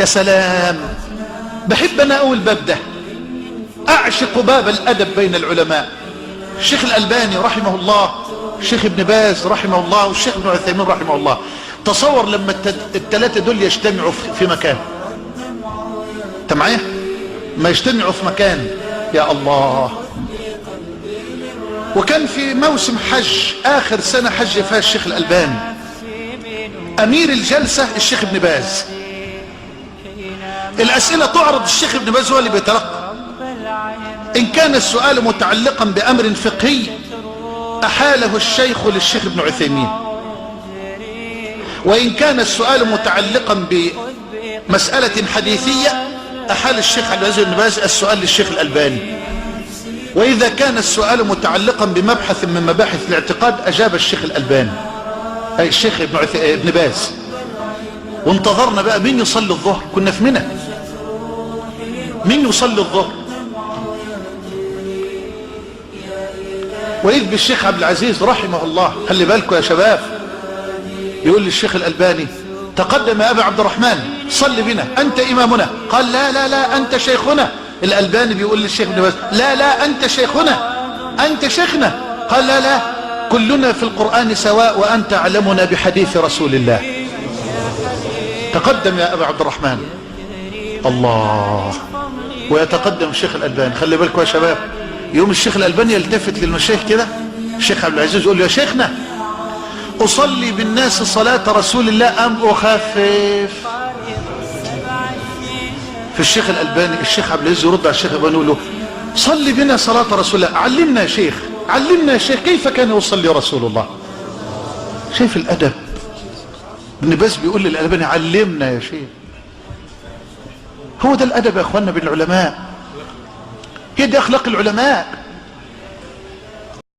يا سلام، بحب انا اقول الباب ده، اعشق باب الادب بين العلماء. الشيخ الألباني رحمه الله، الشيخ ابن باز رحمه الله، والشيخ ابن عثيمين رحمه الله. تصور لما الثلاثة دول يجتمعوا في مكان، انت معايا؟ ما يجتمعوا في مكان، يا الله. وكان في موسم حج، اخر سنة حج فيها الشيخ الألباني، امير الجلسة الشيخ ابن باز. الاسئلة تعرض، الشيخ ابن باز هو اللي بيتلقى. ان كان السؤال متعلقا بامر فقهي احاله الشيخ للشيخ ابن عثيمين، وان كان السؤال متعلقا بمسألة حديثية احال الشيخ عبد العزيز بن باز السؤال للشيخ الألباني، واذا كان السؤال متعلقا بمبحث من مباحث الاعتقاد اجاب الشيخ الألباني اي الشيخ ابن باز. وانتظرنا بقى مين يصلي الظهر، كنا في منى، مين يصلي الظهر؟ وإذ بالشيخ عبد العزيز رحمه الله، خلي بالكم يا شباب، يقول للشيخ الألباني تقدم يا أبا عبد الرحمن صل بنا أنت إمامنا. قال لا لا لا أنت شيخنا. الألباني بيقول للشيخ ابن باز لا لا أنت شيخنا، أنت شيخنا. قال لا لا كلنا في القرآن سواء وأنت أعلمنا بحديث رسول الله. تقدم يا أبا عبد الرحمن. الله. ويتقدم الشيخ الألباني، خلي بالكم يا شباب. يوم الشيخ الألباني يلتفت للمشايخ كده، الشيخ عبد العزيز يقول له يا شيخنا أصلي بالناس صلاة رسول الله أم أخفف؟ في الشيخ الألباني الشيخ عبد العزيز يرد على الشيخ الألباني يقول له صلي بنا صلاة رسول الله، علمنا يا شيخ، علمنا يا شيخ كيف كان يصلي رسول الله. شايف الأدب؟ ابن باز بيقول للألباني علمنا يا شيخ. هو ده الأدب يا أخوانا بالعلماء، هي دي أخلاق العلماء.